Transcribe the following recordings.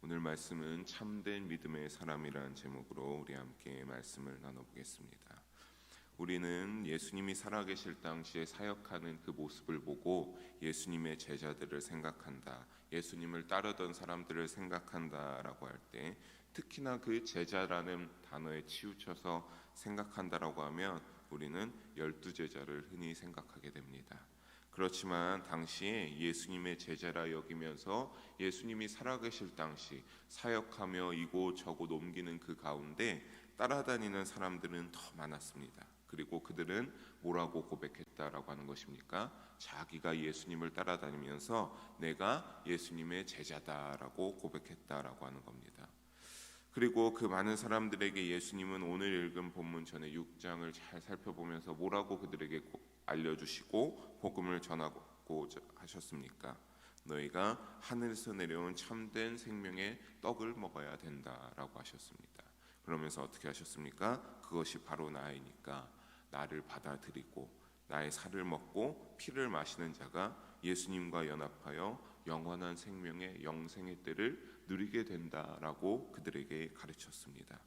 오늘 말씀은 참된 믿음의 사람이라는 제목으로 우리 함께 말씀을 나눠보겠습니다. 우리는 예수님이 살아계실 당시에 사역하는 그 모습을 보고 예수님의 제자들을 생각한다, 예수님을 따르던 사람들을 생각한다라고 할 때, 특히나 그 제자라는 단어에 치우쳐서 생각한다라고 하면 우리는 12제자를 흔히 생각하게 됩니다. 그렇지만 당시에 예수님의 제자라 여기면서 예수님이 살아계실 당시 사역하며 이곳저곳 옮기는 그 가운데 따라다니는 사람들은 더 많았습니다. 그리고 그들은 뭐라고 고백했다라고 하는 것입니까? 자기가 예수님을 따라다니면서 내가 예수님의 제자다라고 고백했다라고 하는 겁니다. 그리고 그 많은 사람들에게 예수님은 오늘 읽은 본문 전에 6장을 잘 살펴보면서 뭐라고 그들에게 알려주시고 복음을 전하고 하셨습니까? 너희가 하늘에서 내려온 참된 생명의 떡을 먹어야 된다라고 하셨습니다. 그러면서 어떻게 하셨습니까? 그것이 바로 나이니까 나를 받아들이고 나의 살을 먹고 피를 마시는 자가 예수님과 연합하여 영원한 생명의 영생의 때를 누리게 된다라고 그들에게 가르쳤습니다.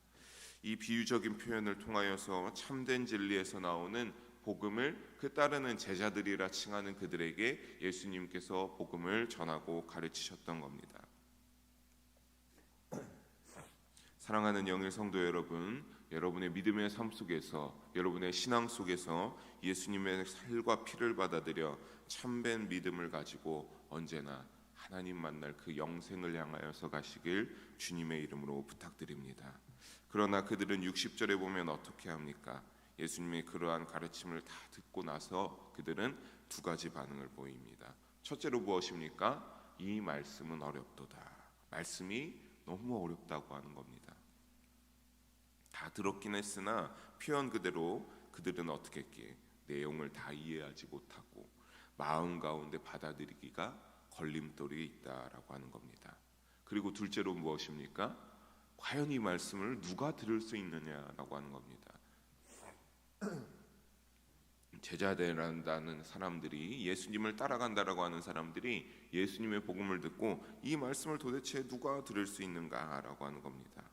이 비유적인 표현을 통하여서 참된 진리에서 나오는 복음을 그 따르는 제자들이라 칭하는 그들에게 예수님께서 복음을 전하고 가르치셨던 겁니다. 사랑하는 영일 성도 여러분, 여러분의 믿음의 삶 속에서, 여러분의 신앙 속에서 예수님의 살과 피를 받아들여 참된 믿음을 가지고 언제나 하나님 만날 그 영생을 향하여서 가시길 주님의 이름으로 부탁드립니다. 그러나 그들은 60절에 보면 어떻게 합니까? 예수님의 그러한 가르침을 다 듣고 나서 그들은 두 가지 반응을 보입니다. 첫째로 무엇입니까? 이 말씀은 어렵도다. 말씀이 너무 어렵다고 하는 겁니다. 다 들었긴 했으나 표현 그대로 그들은 어떻게 했기에 내용을 다 이해하지 못하고 마음 가운데 받아들이기가 걸림돌이 있다라고 하는 겁니다. 그리고 둘째로 무엇입니까? 과연 이 말씀을 누가 들을 수 있느냐라고 하는 겁니다. 제자되란다는 사람들이, 예수님을 따라간다라고 하는 사람들이 예수님의 복음을 듣고 이 말씀을 도대체 누가 들을 수 있는가라고 하는 겁니다.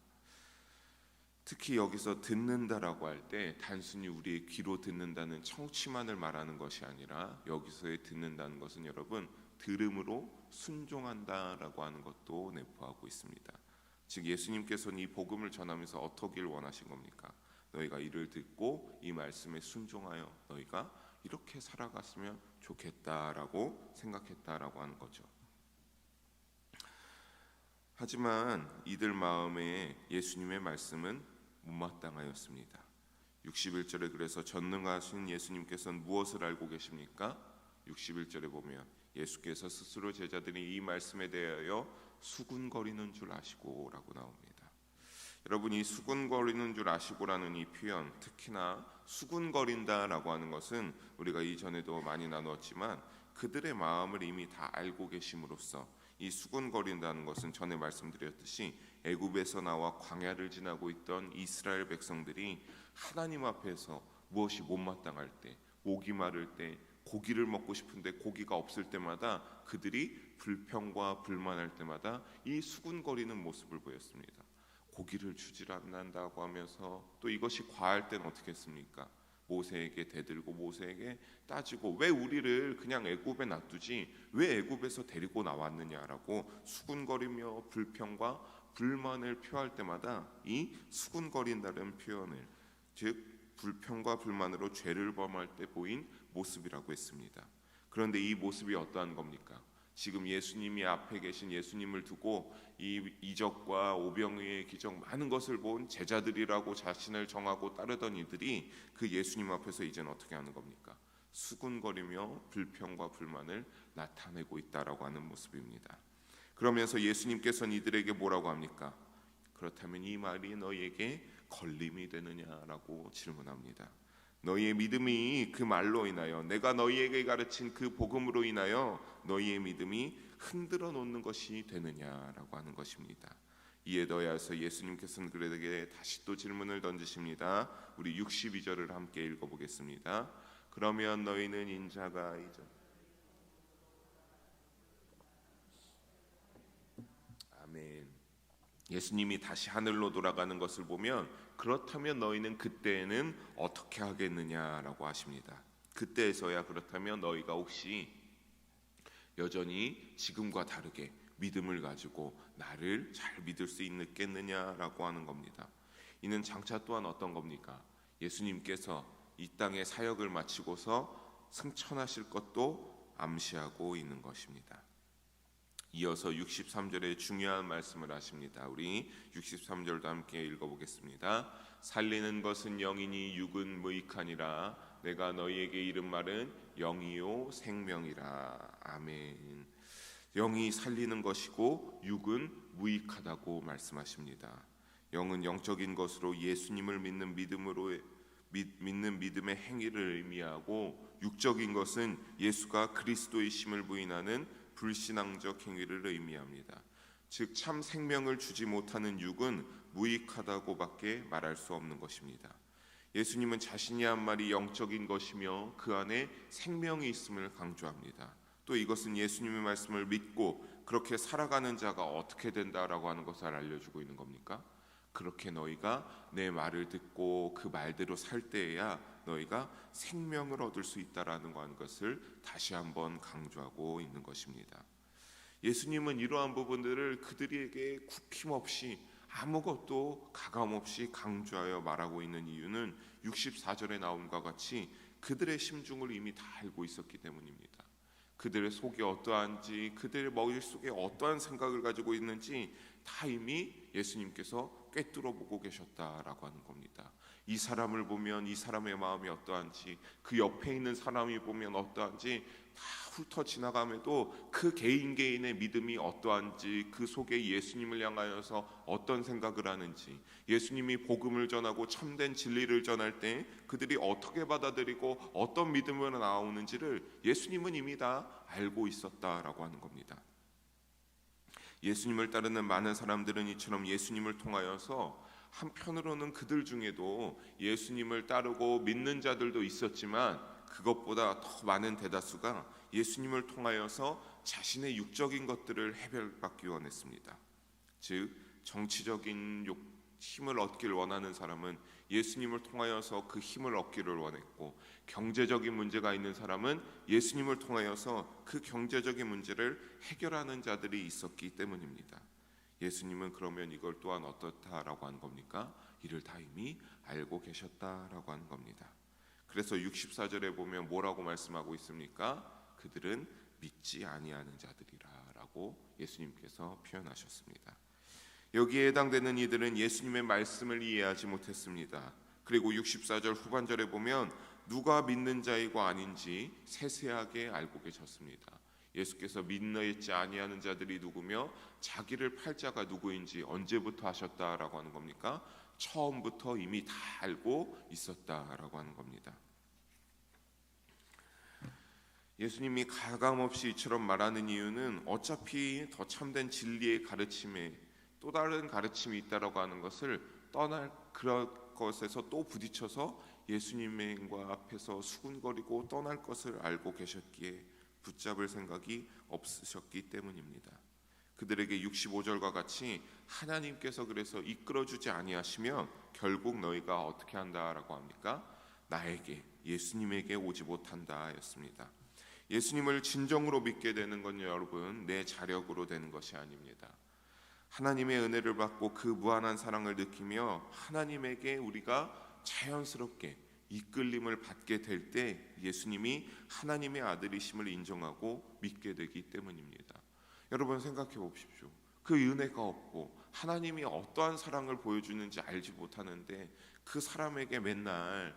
특히 여기서 듣는다라고 할 때 단순히 우리의 귀로 듣는다는 청취만을 말하는 것이 아니라 여기서의 듣는다는 것은 여러분 들음으로 순종한다라고 하는 것도 내포하고 있습니다. 즉 예수님께서는 이 복음을 전하면서 어떠길 원하신 겁니까? 너희가 이를 듣고 이 말씀에 순종하여 너희가 이렇게 살아갔으면 좋겠다라고 생각했다라고 하는 거죠. 하지만 이들 마음에 예수님의 말씀은 못마땅하였습니다. 61절에 그래서 전능하신 예수님께서는 무엇을 알고 계십니까? 61절에 보면 예수께서 스스로 제자들이 이 말씀에 대하여 수군거리는 줄 아시고 라고 나옵니다. 여러분, 이 수군거리는 줄 아시고라는 이 표현, 특히나 수군거린다라고 하는 것은 우리가 이전에도 많이 나누었지만 그들의 마음을 이미 다 알고 계심으로써 이 수군거린다는 것은 전에 말씀드렸듯이 애굽에서 나와 광야를 지나고 있던 이스라엘 백성들이 하나님 앞에서 무엇이 못마땅할 때, 목이 마를 때, 고기를 먹고 싶은데 고기가 없을 때마다 그들이 불평과 불만할 때마다 이 수군거리는 모습을 보였습니다. 고기를 주질 않는다고 하면서 또 이것이 과할 때는 어떻게 했습니까? 모세에게 대들고 모세에게 따지고 왜 우리를 그냥 애굽에 놔두지 왜 애굽에서 데리고 나왔느냐라고 수군거리며 불평과 불만을 표할 때마다 이 수군거린다는 표현을, 즉 불평과 불만으로 죄를 범할 때 보인 모습이라고 했습니다. 그런데 이 모습이 어떠한 겁니까? 지금 예수님이 앞에 계신 예수님을 두고 이 이적과 오병이의 기적 많은 것을 본 제자들이라고 자신을 정하고 따르던 이들이 그 예수님 앞에서 이제는 어떻게 하는 겁니까? 수군거리며 불평과 불만을 나타내고 있다라고 하는 모습입니다. 그러면서 예수님께서는 이들에게 뭐라고 합니까? 그렇다면 이 말이 너희에게 걸림이 되느냐라고 질문합니다. 너희의 믿음이 그 말로 인하여, 내가 너희에게 가르친 그 복음으로 인하여 너희의 믿음이 흔들어 놓는 것이 되느냐라고 하는 것입니다. 이에 더해서 예수님께서는 그들에게 다시 또 질문을 던지십니다. 우리 62절을 함께 읽어보겠습니다. 그러면 너희는 인자가 이제 아멘. 예수님이 다시 하늘로 돌아가는 것을 보면 그렇다면 너희는 그때에는 어떻게 하겠느냐라고 하십니다. 그때에서야 그렇다면 너희가 혹시 여전히 지금과 다르게 믿음을 가지고 나를 잘 믿을 수 있겠느냐라고 하는 겁니다. 이는 장차 또한 어떤 겁니까? 예수님께서 이 땅의 사역을 마치고서 승천하실 것도 암시하고 있는 것입니다. 이어서 63절에 중요한 말씀을 하십니다. 우리 63절도 함께 읽어보겠습니다. 살리는 것은 영이니 육은 무익하니라. 내가 너희에게 이른 말은 영이요 생명이라. 아멘. 영이 살리는 것이고 육은 무익하다고 말씀하십니다. 영은 영적인 것으로 예수님을 믿는 믿음의 행위를 의미하고, 육적인 것은 예수가 그리스도이심을 부인하는 불신앙적 행위를 의미합니다. 즉 참 생명을 주지 못하는 육은 무익하다고밖에 말할 수 없는 것입니다. 예수님은 자신이 한 말이 영적인 것이며 그 안에 생명이 있음을 강조합니다. 또 이것은 예수님의 말씀을 믿고 그렇게 살아가는 자가 어떻게 된다라고 하는 것을 알려주고 있는 겁니까? 그렇게 너희가 내 말을 듣고 그 말대로 살 때에야 너희가 생명을 얻을 수 있다라는 것을 다시 한번 강조하고 있는 것입니다. 예수님은 이러한 부분들을 그들에게 굽힘없이 아무것도 가감없이 강조하여 말하고 있는 이유는 64절에 나옴과 같이 그들의 심중을 이미 다 알고 있었기 때문입니다. 그들의 속이 어떠한지, 그들의 머릿속에 어떠한 생각을 가지고 있는지 다 이미 예수님께서 꿰뚫어 보고 계셨다라고 하는 겁니다. 이 사람을 보면 이 사람의 마음이 어떠한지, 그 옆에 있는 사람이 보면 어떠한지 다 훑어 지나감에도 그 개인의 믿음이 어떠한지, 그 속에 예수님을 향하여서 어떤 생각을 하는지, 예수님이 복음을 전하고 참된 진리를 전할 때 그들이 어떻게 받아들이고 어떤 믿음으로 나오는지를 예수님은 이미 다 알고 있었다라고 하는 겁니다. 예수님을 따르는 많은 사람들은 이처럼 예수님을 통하여서 한편으로는 그들 중에도 예수님을 따르고 믿는 자들도 있었지만, 그것보다 더 많은 대다수가 예수님을 통하여서 자신의 육적인 것들을 해결받기 원했습니다. 즉 정치적인 힘을 얻기를 원하는 사람은 예수님을 통하여서 그 힘을 얻기를 원했고, 경제적인 문제가 있는 사람은 예수님을 통하여서 그 경제적인 문제를 해결하는 자들이 있었기 때문입니다. 예수님은 그러면 이걸 또한 어떻다라고 하는 겁니까? 이를 다 이미 알고 계셨다라고 하는 겁니다. 그래서 64절에 보면 뭐라고 말씀하고 있습니까? 그들은 믿지 아니하는 자들이라라고 예수님께서 표현하셨습니다. 여기에 해당되는 이들은 예수님의 말씀을 이해하지 못했습니다. 그리고 64절 후반절에 보면 누가 믿는 자이고 아닌지 세세하게 알고 계셨습니다. 예수께서 믿지 아니하는 자들이 누구며 자기를 팔 자가 누구인지 언제부터 하셨다라고 하는 겁니까? 처음부터 이미 다 알고 있었다라고 하는 겁니다. 예수님이 가감없이 이처럼 말하는 이유는 어차피 더 참된 진리의 가르침에 또 다른 가르침이 있다라고 하는 것을 떠날 그런 것에서 또 부딪혀서 예수님과 앞에서 수군거리고 떠날 것을 알고 계셨기에 붙잡을 생각이 없으셨기 때문입니다. 그들에게 65절과 같이 하나님께서 그래서 이끌어주지 아니하시면 결국 너희가 어떻게 한다라고 합니까? 나에게, 예수님에게 오지 못한다 였습니다. 예수님을 진정으로 믿게 되는 건 여러분 내 자력으로 되는 것이 아닙니다. 하나님의 은혜를 받고 그 무한한 사랑을 느끼며 하나님에게 우리가 자연스럽게 이끌림을 받게 될 때 예수님이 하나님의 아들이심을 인정하고 믿게 되기 때문입니다. 여러분 생각해 보십시오. 그 은혜가 없고 하나님이 어떠한 사랑을 보여주는지 알지 못하는데 그 사람에게 맨날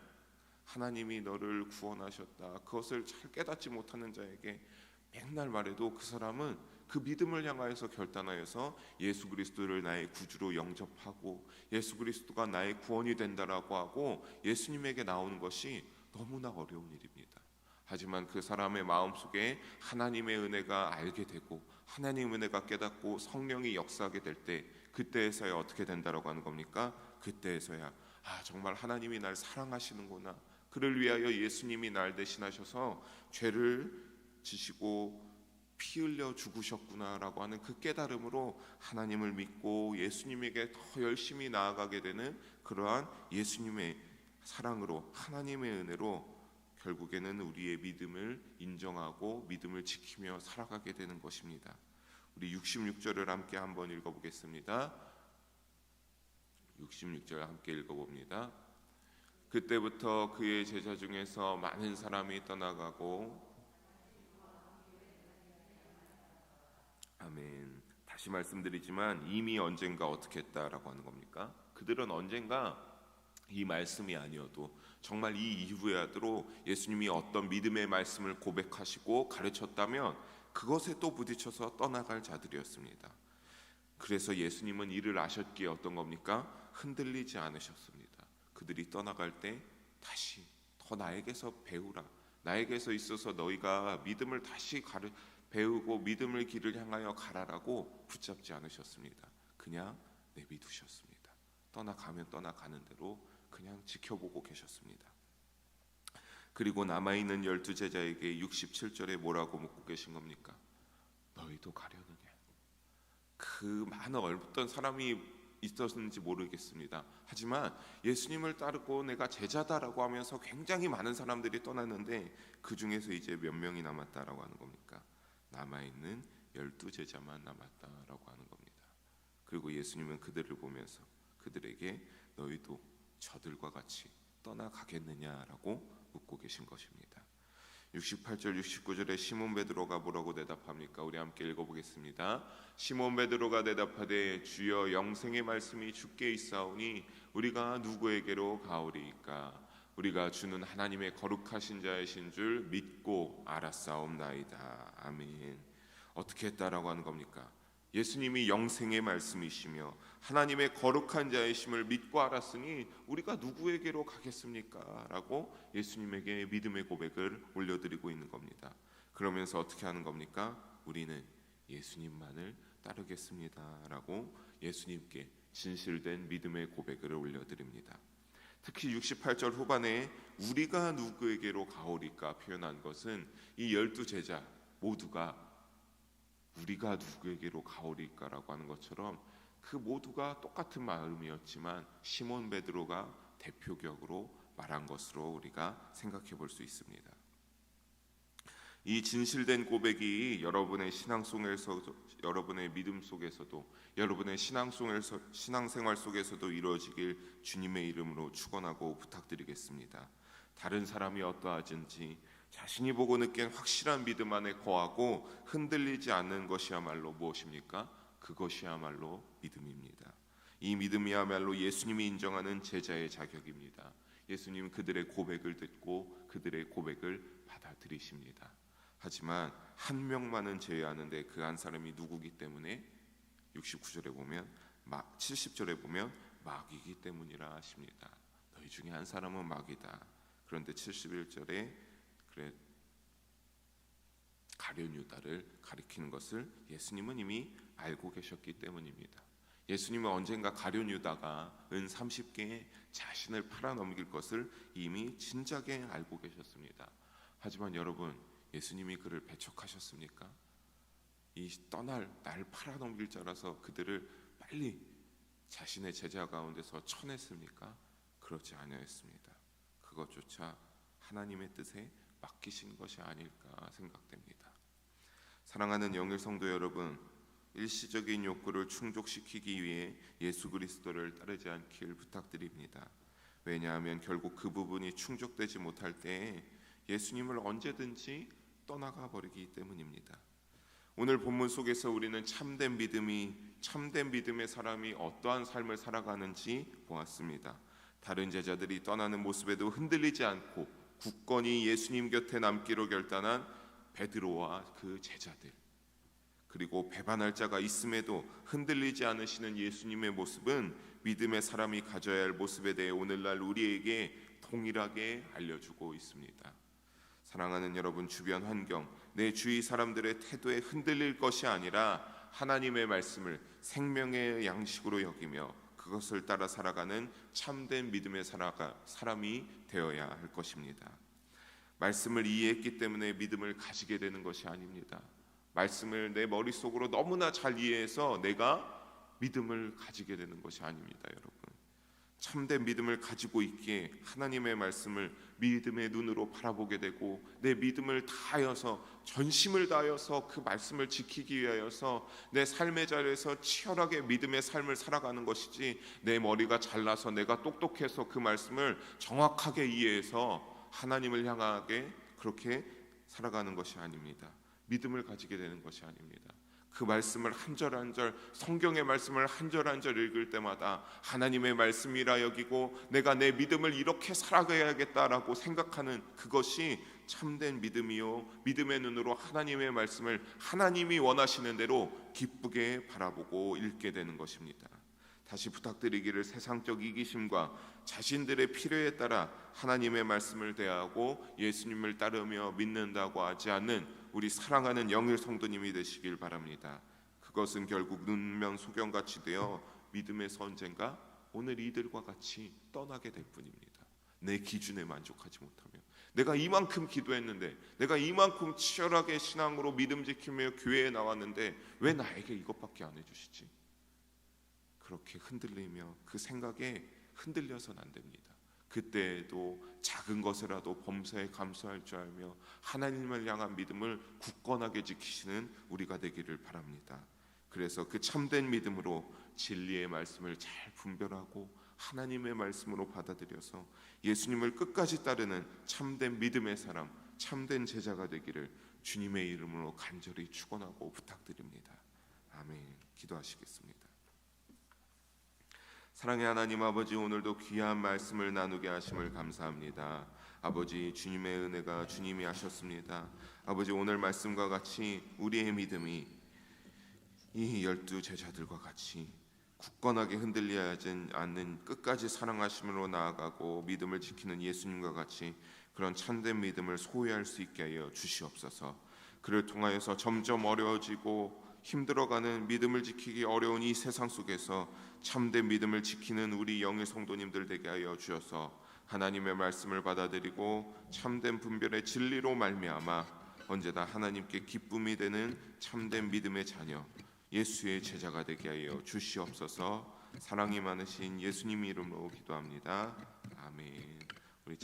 하나님이 너를 구원하셨다, 그것을 잘 깨닫지 못하는 자에게 맨날 말해도 그 사람은 그 믿음을 향하여서 결단하여서 예수 그리스도를 나의 구주로 영접하고 예수 그리스도가 나의 구원이 된다라고 하고 예수님에게 나오는 것이 너무나 어려운 일입니다. 하지만 그 사람의 마음속에 하나님의 은혜가 알게 되고 하나님의 은혜가 깨닫고 성령이 역사하게 될 때 그때에서야 어떻게 된다라고 하는 겁니까? 그때에서야 정말 하나님이 날 사랑하시는구나, 그를 위하여 예수님이 날 대신하셔서 죄를 지시고 피 흘려 죽으셨구나라고 하는 그 깨달음으로 하나님을 믿고 예수님에게 더 열심히 나아가게 되는 그러한 예수님의 사랑으로, 하나님의 은혜로 결국에는 우리의 믿음을 인정하고 믿음을 지키며 살아가게 되는 것입니다. 우리 66절을 함께 한번 읽어보겠습니다. 66절 함께 읽어봅니다. 그때부터 그의 제자 중에서 많은 사람이 떠나가고, 아멘. 다시 말씀드리지만 이미 언젠가 어떻게 했다라고 하는 겁니까? 그들은 언젠가 이 말씀이 아니어도 정말 이 이후에라도 예수님이 어떤 믿음의 말씀을 고백하시고 가르쳤다면 그것에 또 부딪혀서 떠나갈 자들이었습니다. 그래서 예수님은 이를 아셨기에 어떤 겁니까? 흔들리지 않으셨습니다. 그들이 떠나갈 때 다시 더 나에게서 배우라, 나에게서 있어서 너희가 믿음을 다시 배우고 믿음의 길을 향하여 가라라고 붙잡지 않으셨습니다. 그냥 내비두셨습니다. 떠나가면 떠나가는 대로 그냥 지켜보고 계셨습니다. 그리고 남아있는 12제자에게 67절에 뭐라고 묻고 계신 겁니까? 너희도 가려느냐? 그 많은 어떤 사람이 있었는지 모르겠습니다. 하지만 예수님을 따르고 내가 제자다라고 하면서 굉장히 많은 사람들이 떠났는데 그 중에서 이제 몇 명이 남았다라고 하는 겁니까? 남아있는 12제자만 남았다라고 하는 겁니다. 그리고 예수님은 그들을 보면서 그들에게 너희도 저들과 같이 떠나가겠느냐라고 묻고 계신 것입니다. 68절 69절에 시몬 베드로가 뭐라고 대답합니까? 우리 함께 읽어보겠습니다. 시몬 베드로가 대답하되 주여 영생의 말씀이 주께 있사오니 우리가 누구에게로 가오리이까? 우리가 주는 하나님의 거룩하신 자이신 줄 믿고 알았사옵나이다. 아멘. 어떻게 했다라고 하는 겁니까? 예수님이 영생의 말씀이시며 하나님의 거룩한 자이심을 믿고 알았으니 우리가 누구에게로 가겠습니까? 라고 예수님에게 믿음의 고백을 올려드리고 있는 겁니다. 그러면서 어떻게 하는 겁니까? 우리는 예수님만을 따르겠습니다 라고 예수님께 진실된 믿음의 고백을 올려드립니다. 특히 68절 후반에 우리가 누구에게로 가오리까 표현한 것은 이 12제자 모두가 우리가 누구에게로 가오리까라고 하는 것처럼 그 모두가 똑같은 마음이었지만 시몬 베드로가 대표격으로 말한 것으로 우리가 생각해 볼 수 있습니다. 이 진실된 고백이 여러분의 신앙송에서, 여러분의 믿음 속에서도, 여러분의 신앙생활 속에서도 이루어지길 주님의 이름으로 축원하고 부탁드리겠습니다. 다른 사람이 어떠하든지 자신이 보고 느낀 확실한 믿음 안에 거하고 흔들리지 않는 것이야말로 무엇입니까? 그것이야말로 믿음입니다. 이 믿음이야말로 예수님이 인정하는 제자의 자격입니다. 예수님 그들의 고백을 듣고 그들의 고백을 받아들이십니다. 하지만 한 명만은 제외하는데 그 한 사람이 누구기 때문에 69절에 보면 70절에 보면 마귀이기 때문이라 하십니다. 너희 중에 한 사람은 마귀다. 그런데 71절에 그래 가룟 유다를 가리키는 것을 예수님은 이미 알고 계셨기 때문입니다. 예수님은 언젠가 가룟 유다가 은 30개에 자신을 팔아넘길 것을 이미 진작에 알고 계셨습니다. 하지만 여러분, 예수님이 그를 배척하셨습니까? 이 날 팔아넘길 자라서 그들을 빨리 자신의 제자 가운데서 쳐냈습니까? 그렇지 아니었습니다. 그것조차 하나님의 뜻에 맡기신 것이 아닐까 생각됩니다. 사랑하는 영일 성도 여러분, 일시적인 욕구를 충족시키기 위해 예수 그리스도를 따르지 않길 부탁드립니다. 왜냐하면 결국 그 부분이 충족되지 못할 때에 예수님을 언제든지 떠나가 버리기 때문입니다. 오늘 본문 속에서 우리는 참된 믿음의 사람이 어떠한 삶을 살아가는지 보았습니다. 다른 제자들이 떠나는 모습에도 흔들리지 않고 굳건히 예수님 곁에 남기로 결단한 베드로와 그 제자들, 그리고 배반할 자가 있음에도 흔들리지 않으시는 예수님의 모습은 믿음의 사람이 가져야 할 모습에 대해 오늘날 우리에게 동일하게 알려주고 있습니다. 사랑하는 여러분, 주변 환경, 내 주위 사람들의 태도에 흔들릴 것이 아니라 하나님의 말씀을 생명의 양식으로 여기며 그것을 따라 살아가는 참된 믿음의 사람이 되어야 할 것입니다. 말씀을 이해했기 때문에 믿음을 가지게 되는 것이 아닙니다. 말씀을 내 머릿속으로 너무나 잘 이해해서 내가 믿음을 가지게 되는 것이 아닙니다, 여러분. 참된 믿음을 가지고 있기에 하나님의 말씀을 믿음의 눈으로 바라보게 되고 내 믿음을 다하여서 전심을 다하여서 그 말씀을 지키기 위하여서 내 삶의 자리에서 치열하게 믿음의 삶을 살아가는 것이지, 내 머리가 잘나서 내가 똑똑해서 그 말씀을 정확하게 이해해서 하나님을 향하게 그렇게 살아가는 것이 아닙니다. 믿음을 가지게 되는 것이 아닙니다. 그 말씀을 한 절 한 절, 성경의 말씀을 한 절 한 절 읽을 때마다 하나님의 말씀이라 여기고 내가 내 믿음을 이렇게 살아가야겠다라고 생각하는 그것이 참된 믿음이요, 믿음의 눈으로 하나님의 말씀을 하나님이 원하시는 대로 기쁘게 바라보고 읽게 되는 것입니다. 다시 부탁드리기를, 세상적 이기심과 자신들의 필요에 따라 하나님의 말씀을 대하고 예수님을 따르며 믿는다고 하지 않는 우리 사랑하는 영일 성도님이 되시길 바랍니다. 그것은 결국 눈명 소경같이 되어 믿음에서 언젠가 오늘 이들과 같이 떠나게 될 뿐입니다. 내 기준에 만족하지 못하며, 내가 이만큼 기도했는데, 내가 이만큼 치열하게 신앙으로 믿음 지키며 교회에 나왔는데 왜 나에게 이것밖에 안 해주시지? 그렇게 흔들리며 그 생각에 흔들려서는 안 됩니다. 그때에도 작은 것이라도 범사에 감사할 줄 알며 하나님을 향한 믿음을 굳건하게 지키시는 우리가 되기를 바랍니다. 그래서 그 참된 믿음으로 진리의 말씀을 잘 분별하고 하나님의 말씀으로 받아들여서 예수님을 끝까지 따르는 참된 믿음의 사람, 참된 제자가 되기를 주님의 이름으로 간절히 축원하고 부탁드립니다. 아멘. 기도하시겠습니다. 사랑의 하나님 아버지, 오늘도 귀한 말씀을 나누게 하심을 감사합니다. 아버지, 주님의 은혜가 주님이 하셨습니다. 아버지, 오늘 말씀과 같이 우리의 믿음이 이 12 제자들과 같이 굳건하게 흔들리지 않는 끝까지 사랑하심으로 나아가고 믿음을 지키는 예수님과 같이 그런 참된 믿음을 소유할 수 있게 하여 주시옵소서. 그를 통하여서 점점 어려워지고 힘들어가는 믿음을 지키기 어려운 이 세상 속에서 참된 믿음을 지키는 우리 영의 성도님들 되게 하여 주셔서 하나님의 말씀을 받아들이고 참된 분별의 진리로 말미암아 언제나 하나님께 기쁨이 되는 참된 믿음의 자녀, 예수의 제자가 되게 하여 주시옵소서. 사랑이 많으신 예수님 이름으로 기도합니다. 아멘.